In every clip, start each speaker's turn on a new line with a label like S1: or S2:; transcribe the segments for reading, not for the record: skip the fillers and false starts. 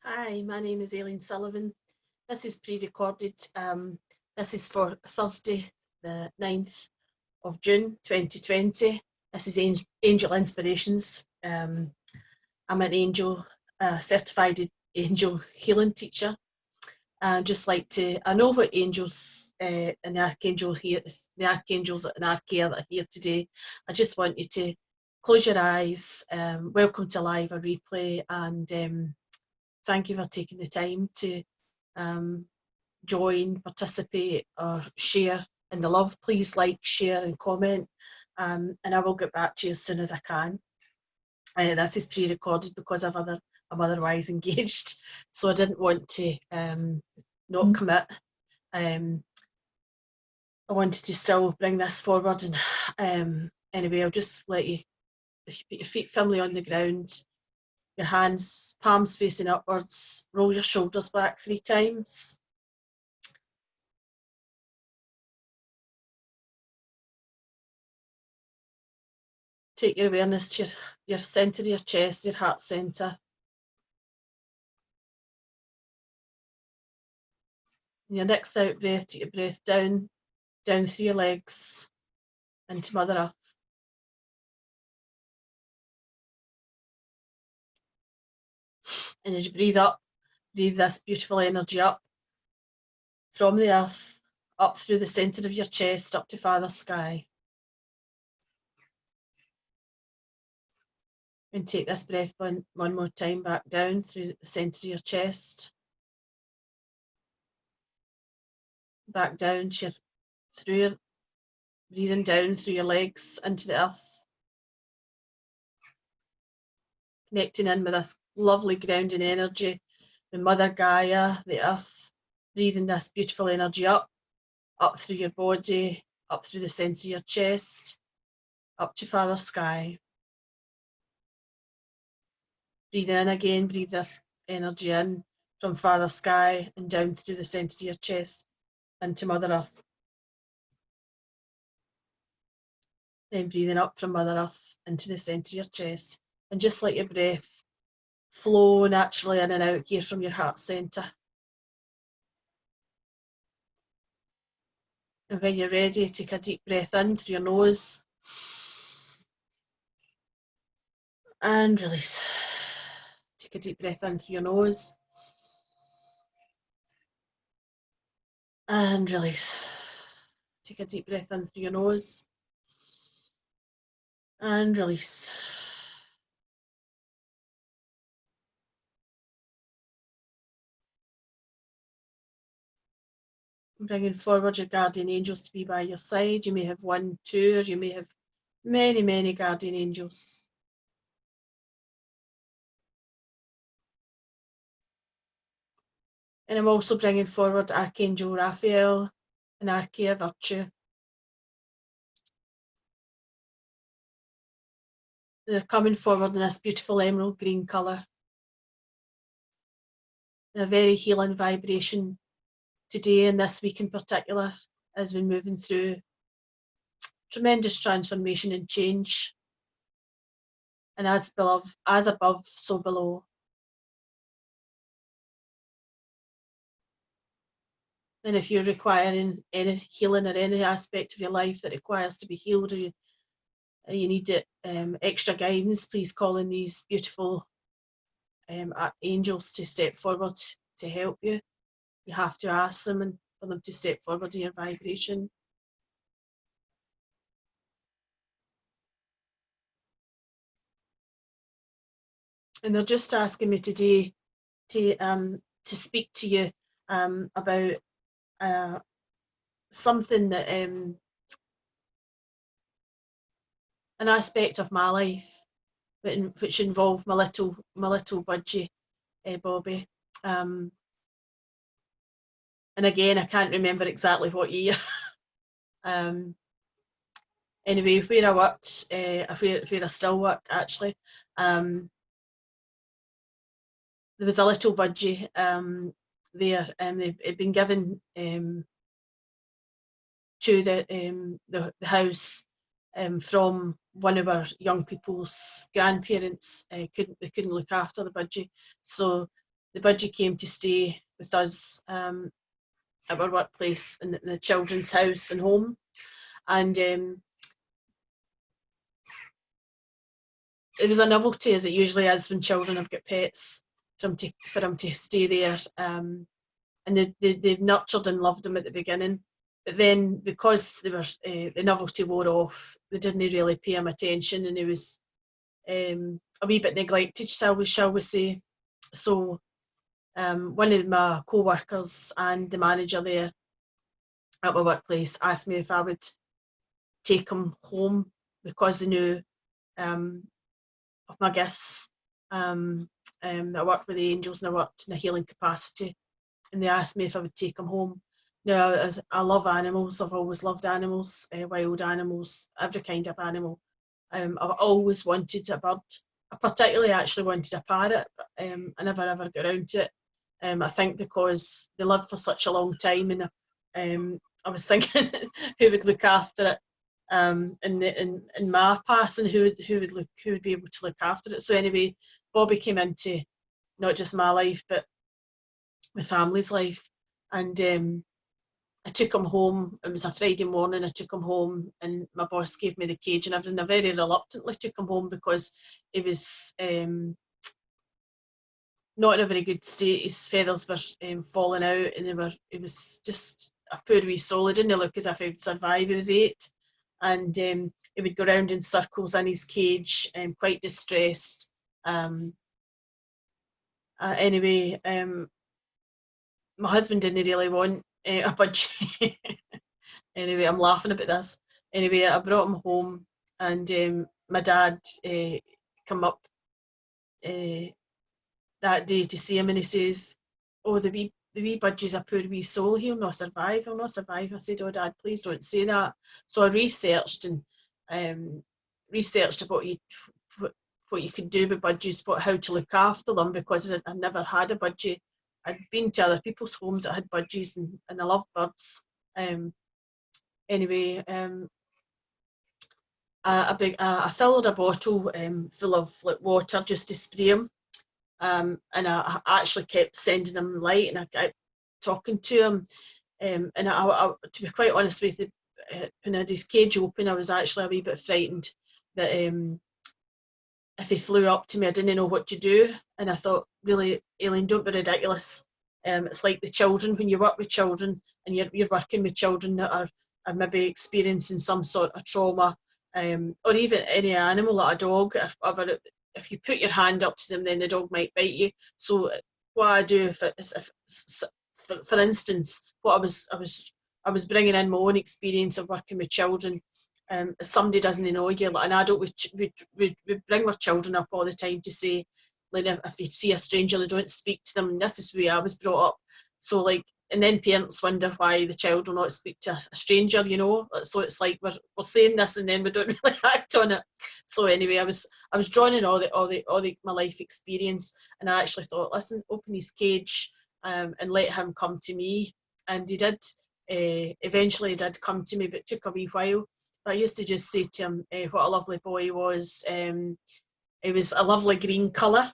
S1: Hi, my name is Aileen Sullivan. This is pre-recorded. This is for Thursday, the 9th of June 2020. This is Angel Inspirations. I'm an angel, certified angel healing teacher. And just like to, I know what angels and the archangel here, the archangels and archaea that are here today. I just want you to close your eyes. Welcome to live or replay, and thank you for taking the time to join, participate, or share in the love. Please like, share, and comment, and I will get back to you as soon as I can. This is pre-recorded because I'm otherwise engaged, so I didn't want to not commit. I wanted to still bring this forward, and anyway, I'll just let you, if you put your feet firmly on the ground, your hands, palms facing upwards, roll your shoulders back 3 times. Take your awareness to your centre of your chest, your heart centre. In your next out breath, take your breath down through your legs into Mother Earth. And as you breathe up, breathe this beautiful energy up from the earth, up through the centre of your chest, up to Father Sky. And take this breath one more time back down through the centre of your chest. Back down to breathing down through your legs into the earth. Connecting in with this lovely grounding energy, the Mother Gaia, the earth, breathing this beautiful energy up through your body, up through the centre of your chest, up to Father Sky. Breathe in again, breathe this energy in from Father Sky and down through the centre of your chest into Mother Earth. Then breathing up from Mother Earth into the centre of your chest, and just let your breath flow naturally in and out here from your heart centre. And when you're ready, take a deep breath in through your nose and release. Take a deep breath in through your nose and release. Take a deep breath in through your nose and release. Bringing forward your guardian angels to be by your side. You may have 1, 2, or you may have many, many guardian angels. And I'm also bringing forward Archangel Raphael and Archaea Virtue. They're coming forward in this beautiful emerald green colour. A very healing vibration today and this week in particular, as we're moving through tremendous transformation and change. And as above, so below. And if you're requiring any healing or any aspect of your life that requires to be healed, or you need extra guidance, please call in these beautiful angels to step forward to help you. You have to ask them and for them to step forward in your vibration. And they're just asking me today to speak to you about something that an aspect of my life which involved my little budgie, Bobby. And again, I can't remember exactly what year. Anyway, where I worked, where I still work actually, there was a little budgie there, and they'd been given to the house from one of our young people's grandparents. They couldn't look after the budgie, so the budgie came to stay with us at our workplace in the children's house and home. And it was a novelty, as it usually is when children have got pets, for them to stay there. And they nurtured and loved him at the beginning. But then, because they were the novelty wore off, they didn't really pay him attention, and he was a wee bit neglected, shall we say. So one of my co-workers and the manager there at my workplace asked me if I would take him home, because they knew of my gifts. I worked with the angels and I worked in a healing capacity, and they asked me if I would take him home. Now, I love animals. I've always loved animals, wild animals, every kind of animal. I've always wanted a bird. I particularly actually wanted a parrot, but I never ever got around to it. I think because they live for such a long time, and I was thinking who would look after it in my passing, who would be able to look after it. So anyway, Bobby came into not just my life but my family's life, and I took him home. It was a Friday morning. I took him home, and my boss gave me the cage and everything. I very reluctantly took him home because he was not in a very good state. His feathers were falling out, and he was just a poor wee soul. He didn't look as if he would survive. He was 8, and he would go round in circles in his cage, quite distressed. Anyway, my husband didn't really want a budgie. Anyway, I'm laughing about this. Anyway, I brought him home, and my dad come up that day to see him, and he says, "Oh, the wee budgie's a poor wee soul. He'll not survive. He'll not survive." I said, "Oh, Dad, please don't say that." So I researched and researched about what you could do with budgies, but how to look after them, because I've never had a budgie. I'd been to other people's homes that had budgies, and I love birds. Anyway, I filled a bottle full of water just to spray him, and I actually kept sending him light, and I kept talking to him. And I, to be quite honest with you, when I had his cage open, I was actually a wee bit frightened that if he flew up to me, I didn't know what to do. And I thought, really, Aileen, don't be ridiculous. It's like the children, when you work with children and you're working with children that are maybe experiencing some sort of trauma, or even any animal, like a dog. If you put your hand up to them, then the dog might bite you. So what I do, for instance, what I was bringing in my own experience of working with children. If somebody doesn't know you, like an adult, we bring our children up all the time to say, like, if you see a stranger, they don't speak to them. And this is the way I was brought up. So, like, and then parents wonder why the child will not speak to a stranger, you know. So it's like we're saying this, and then we don't really act on it. So anyway, I was drawing in all my life experience, and I actually thought, listen, open his cage, and let him come to me. And he did. Eventually, he did come to me, but it took a wee while. I used to just say to him what a lovely boy he was. He was a lovely green colour.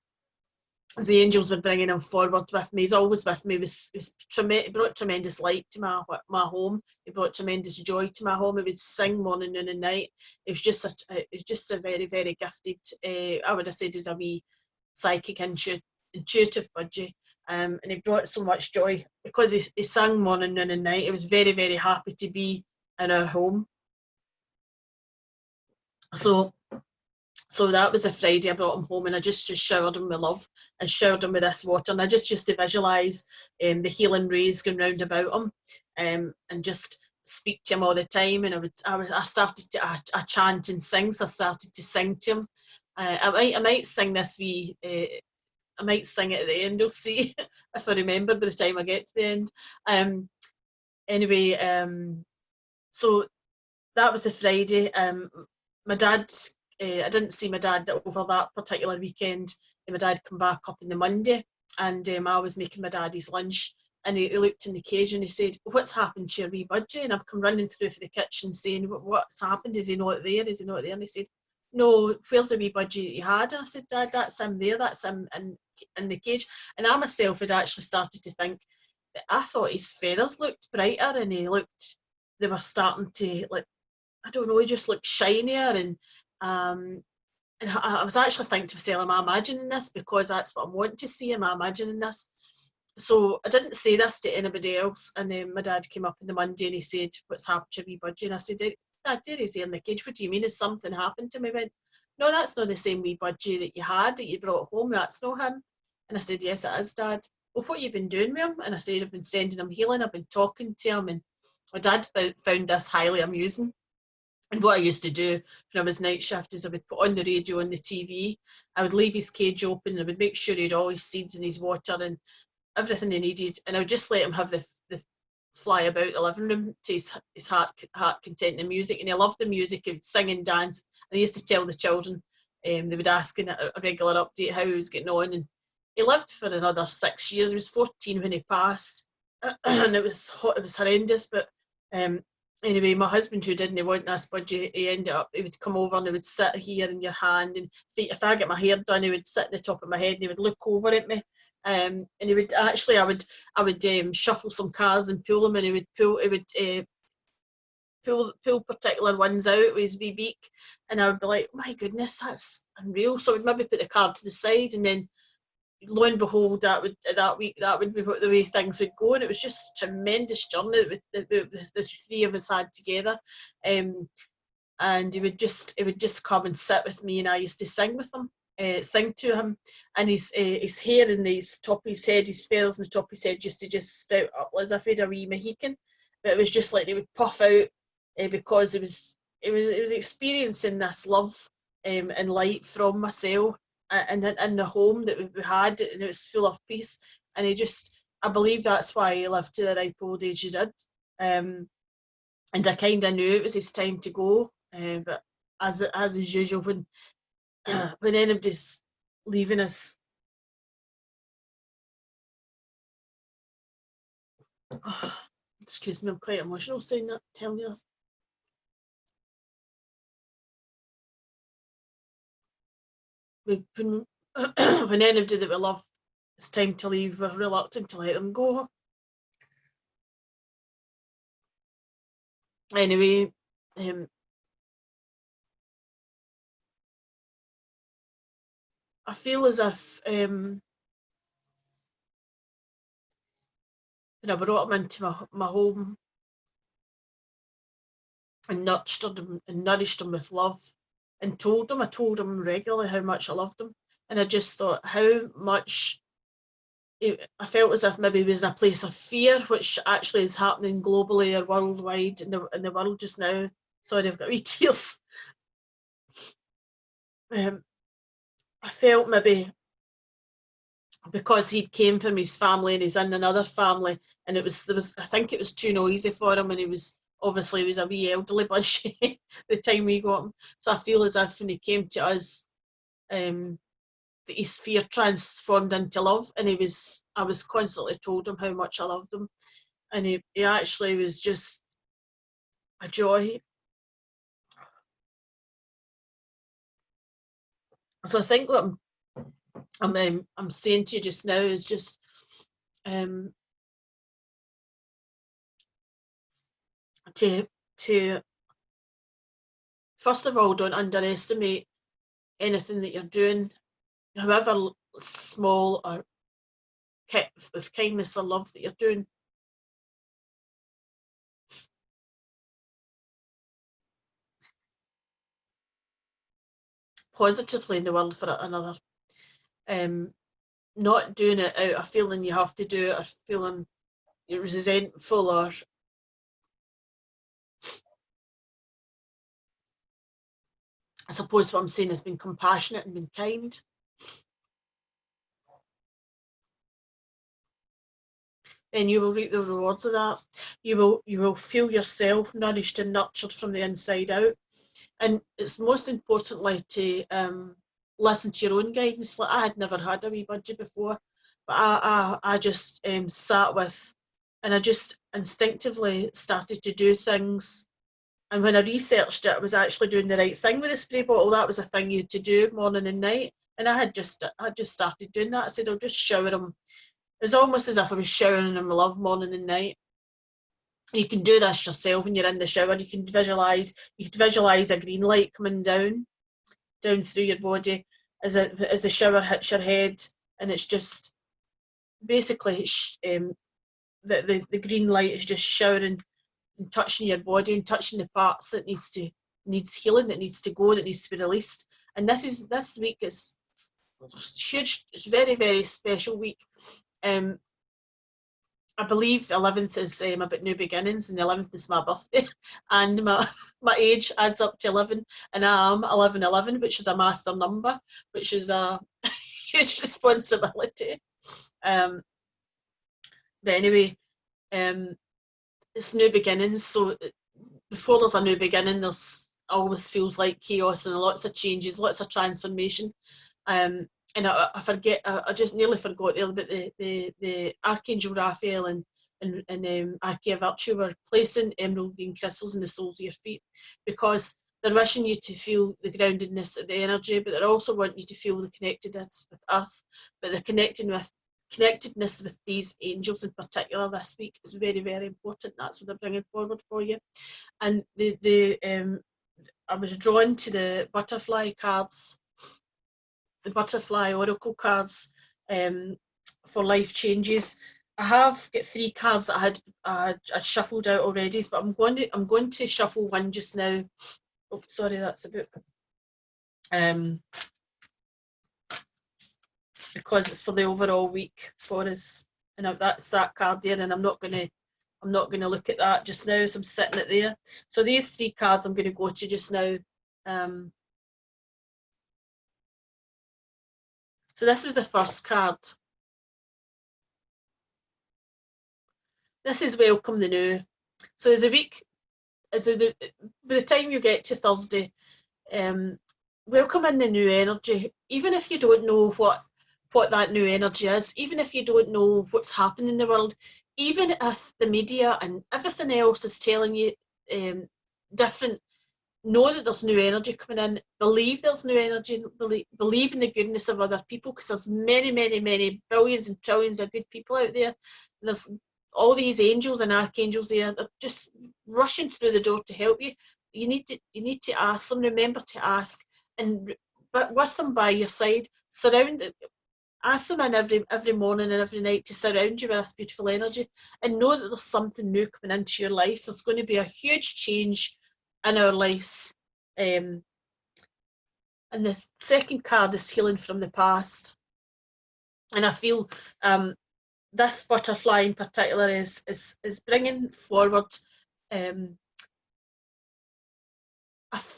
S1: As the angels were bringing him forward with me, he's always with me. He brought tremendous light to my home. He brought tremendous joy to my home. He would sing morning, noon and night. It was just a very, very gifted, I would have said he's a wee psychic intuitive budgie. And he brought so much joy because he sang morning, noon and night. He was very, very happy to be in our home. So that was a Friday. I brought him home, and I just showered him with love and showered him with this water, and I just used to visualise the healing rays going round about him, and just speak to him all the time. And I started to I chant and sing. So I started to sing to him. I might sing this wee. I might sing it at the end. I'll see if I remember by the time I get to the end. Anyway, so that was a Friday. My dad. I didn't see my dad over that particular weekend. My dad come back up on the Monday, and I was making my dad his lunch, and he looked in the cage and he said, "What's happened to your wee budgie?" And I've come running through for the kitchen saying, "What's happened? Is he not there? Is he not there?" And he said, no, where's the wee budgie that you had? And I said, Dad, that's him there, that's him in the cage. And I myself had actually started to think that I thought his feathers looked brighter, and they were starting to, like, I don't know, he just looked shinier. And I was actually thinking to myself, am I imagining this? Because that's what I'm wanting to see. Am I imagining this? So I didn't say this to anybody else. And then my dad came up on the Monday and he said, what's happened to wee budgie? And I said, Dad, there he's there in the cage. What do you mean? Has something happened to me? He went, no, that's not the same wee budgie that you had, that you brought home. That's not him. And I said, yes, it is, Dad. Well, what have you been doing with him? And I said, I've been sending him healing. I've been talking to him. And my dad found this highly amusing. And what I used to do when I was night shift is I would put on the radio and the TV. I would leave his cage open, and I would make sure he had all his seeds and his water and everything he needed. And I would just let him have the fly about the living room to his heart content, the music. And he loved the music. He would sing and dance. And I used to tell the children, they would ask in a regular update how he was getting on. And he lived for another 6 years. He was 14 when he passed. And it was horrendous. But anyway, my husband, who didn't want this budgie, he would come over and he would sit here in your hand. And if I get my hair done, he would sit at the top of my head and he would look over at me. And he would actually, I would shuffle some cards and pull them, and he would pull particular ones out with his wee beak, and I would be like, my goodness, that's unreal. So I would maybe put the card to the side, and then lo and behold, that would be the way things would go. And it was just a tremendous journey with the three of us had together. And he would just come and sit with me, and I used to sing with him. Sing to him, and his hair and his top of his head, his feathers on the top of his head used to just sprout up as if he had a wee Mohican. But it was just like they would puff out, because it was experiencing this love and light from myself, and in the home that we had, and it was full of peace. And I believe that's why he lived to the ripe old age he did. And I kind of knew it was his time to go, but as is usual, when anybody's leaving us, excuse me, I'm quite emotional saying that, telling you this. When anybody that we love, it's time to leave, we're reluctant to let them go. Anyway, I feel as if when I brought him into my home and nurtured him and nourished him with love, and I told him regularly how much I loved him. And I just thought how much I felt as if maybe he was in a place of fear, which actually is happening globally or worldwide in the world just now. Sorry, I've got wee tears. I felt maybe because he came from his family and he's in another family, and I think it was too noisy for him, and he was a wee elderly bunch the time we got him. So I feel as if when he came to us, that his fear transformed into love, and I was constantly told him how much I loved him, and he actually was just a joy. So I think what I'm saying to you just now is just to first of all, don't underestimate anything that you're doing, however small or with kindness or love that you're doing. Positively in the world for another. Not doing it out of feeling you have to do it, or feeling you're resentful, or I suppose what I'm saying is being compassionate and being kind. Then you will reap the rewards of that. You will feel yourself nourished and nurtured from the inside out. And it's most importantly to listen to your own guidance. Like, I had never had a wee budgie before, but I just sat with, and I just instinctively started to do things And when I researched it, I was actually doing the right thing with the spray bottle. That was a thing you had to do morning and night. And I just started doing that. I said, I'll just shower him. It was almost as if I was showering him with love morning and night. You can do this yourself when you're in the shower. You could visualize a green light coming down through your body as the shower hits your head, and it's just basically the green light is just showering and touching your body and touching the parts that needs healing, that needs to go, that needs to be released. And this week is huge. It's very, very special week. I believe 11th is about new beginnings, and the 11th is my birthday, and my age adds up to 11, and I am 1111, which is a master number, which is a huge responsibility. But anyway, it's new beginnings, so before there's a new beginning, there's always feels like chaos and lots of changes, lots of transformation. And I just nearly forgot about the Archangel Raphael and Archaea Virtue were placing emerald green crystals in the soles of your feet, because they're wishing you to feel the groundedness of the energy, but they're also wanting you to feel the connectedness with Earth. But the connectedness with these angels in particular this week is very, very important. That's what they're bringing forward for you. And I was drawn to the butterfly cards, the butterfly oracle cards for life changes. I have got 3 cards that I had shuffled out already, but I'm going to shuffle one just now. Oh, sorry, that's a book. Because it's for the overall week for us, and that's that card there, and I'm not gonna look at that just now, so I'm sitting it there. So these 3 cards I'm going to go to just now. So this was the first card. This is welcome the new. So as a week, by the time you get to Thursday, welcome in the new energy. Even if you don't know what that new energy is, even if you don't know what's happening in the world, even if the media and everything else is telling you different, know that there's new energy coming in. Believe there's new energy. Believe in the goodness of other people, because there's many, many, many billions and trillions of good people out there. And there's all these angels and archangels there. They're just rushing through the door to help you. You need to ask them. Remember to ask, and but with them by your side, ask them in every morning and every night to surround you with this beautiful energy, and know that there's something new coming into your life. There's going to be a huge change in our lives. And the second card is healing from the past. And I feel this butterfly in particular is bringing forward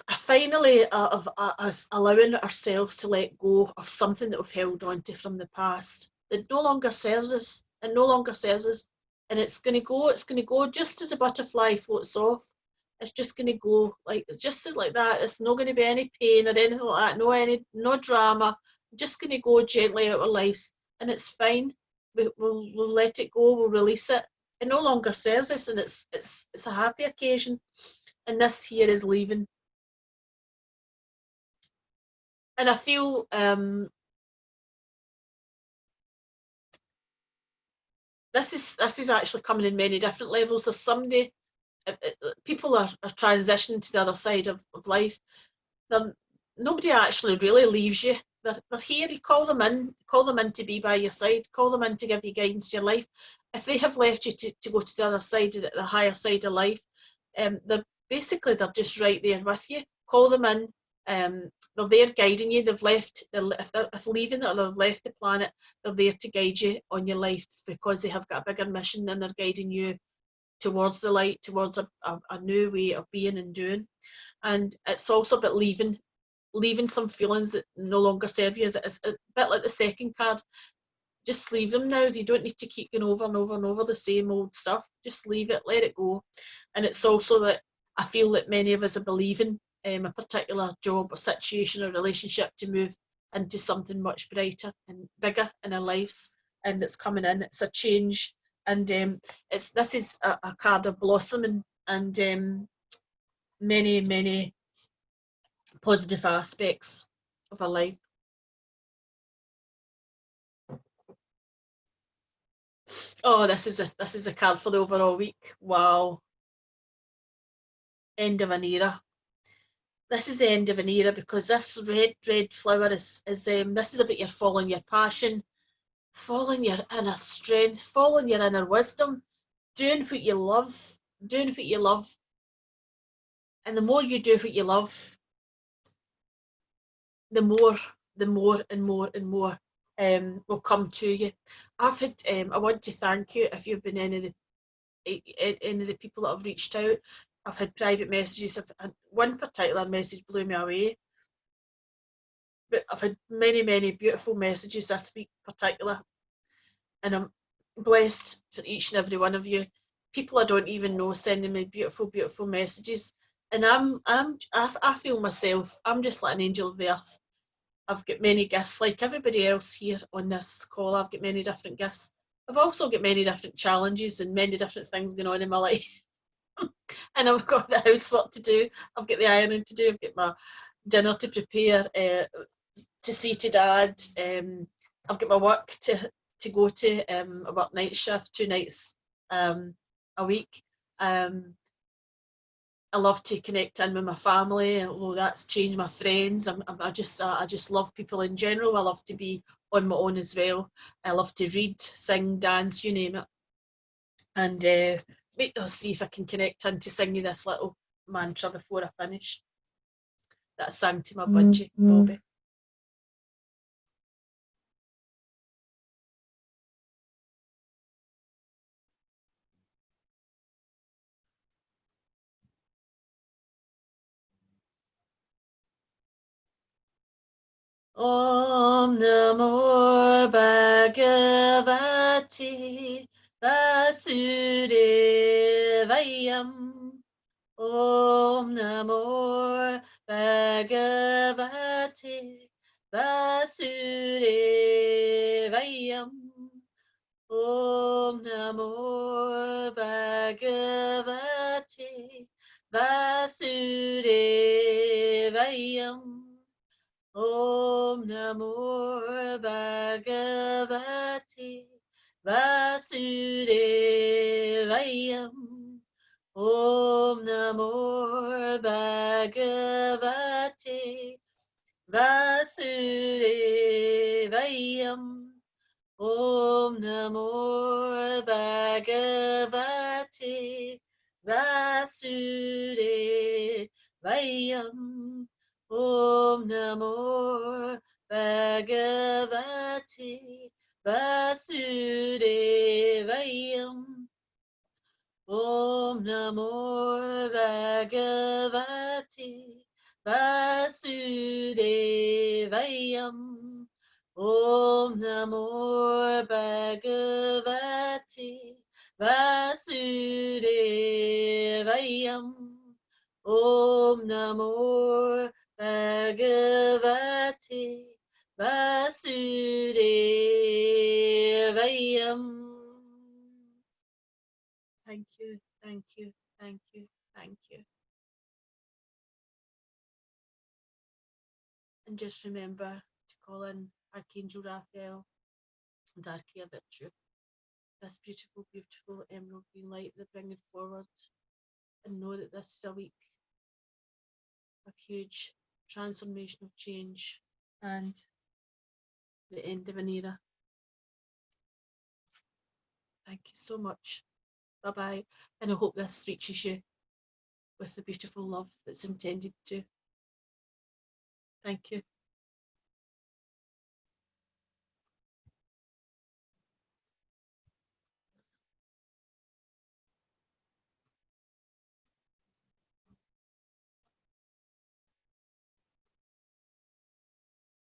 S1: finally of us allowing ourselves to let go of something that we've held on to from the past that no longer serves us. It no longer serves us, and it's going to go just as a butterfly floats off. It's just going to go like that. It's not going to be any pain or anything like that. No drama. Just going to go gently out of our lives, and it's fine. We'll let it go. We'll release it. It no longer serves us, and it's a happy occasion. And this here is leaving. And I feel this is actually coming in many different levels. There's somebody. People are transitioning to the other side of life. Nobody actually really leaves you. They're here. You call them in to be by your side, call them in to give you guidance to your life. If they have left you to go to the other side, the higher side of life, they're just right there with you. Call them in. They're there guiding you. They've left, if leaving or they've left the planet, they're there to guide you on your life, because they have got a bigger mission, and they're guiding you towards the light, towards a new way of being and doing. And it's also about leaving some feelings that no longer serve you. It's a bit like the second card. Just leave them now. You don't need to keep going over and over and over the same old stuff. Just leave it, let it go. And it's also that I feel that many of us are believing a particular job or situation or relationship to move into something much brighter and bigger in our lives, and that's coming in. It's a change. And this is a card of blossoming, and many, many positive aspects of our life. Oh, this is a card for the overall week. Wow. End of an era. This is the end of an era because this red flower is this is about your following your passion, following your inner strength, following your inner wisdom, doing what you love, doing what you love. And the more you do what you love, the more and more will come to you. I've had I want to thank you if you've been any of the people that have reached out. I've had private messages. One particular message blew me away, but I've had many beautiful messages this week, particular, and I'm blessed for each and every one of you. People I don't even know sending me beautiful messages, and I feel myself. I'm just like an angel of the earth. I've got many gifts, like everybody else here on this call. I've got many different gifts. I've also got many different challenges and many different things going on in my life. And I've got the housework to do. I've got the ironing to do. I've got my dinner to prepare, to see to dad. I've got my work to go to. I work night shift 2 nights a week. I love to connect in with my family, although that's changed. My friends, I just love people in general. I love to be on my own as well. I love to read, sing, dance, you name it. And I'll see if I can connect into singing this little mantra before I finish that I sang to my budgie, Bobby. Om Namo Bhagavate Vasudevayam. Om Namo Bhagavate Vasudevayam. Om Namo Bhagavate Vasudevayam. Om Namo Bhagavate Vasudevayam. Om Namo Bhagavate Vasudevayam. Om Namo Bhagavate Vasudevayam. Om Namo Bhagavate Vasudevayam. Om Namo Bhagavate Vasudevayam. Om Namo Bhagavate Vasudevayam. Om Namo Bhagavate Vasudevayam. Thank you, thank you, thank you, thank you. And just remember to call in Archangel Raphael and Archaea Virtue, this beautiful emerald green light they're bringing forward, and know that this is a week of huge transformational change and the end of an era. Thank you so much. Bye-bye. And I hope this reaches you with the beautiful love that's intended to. Thank you.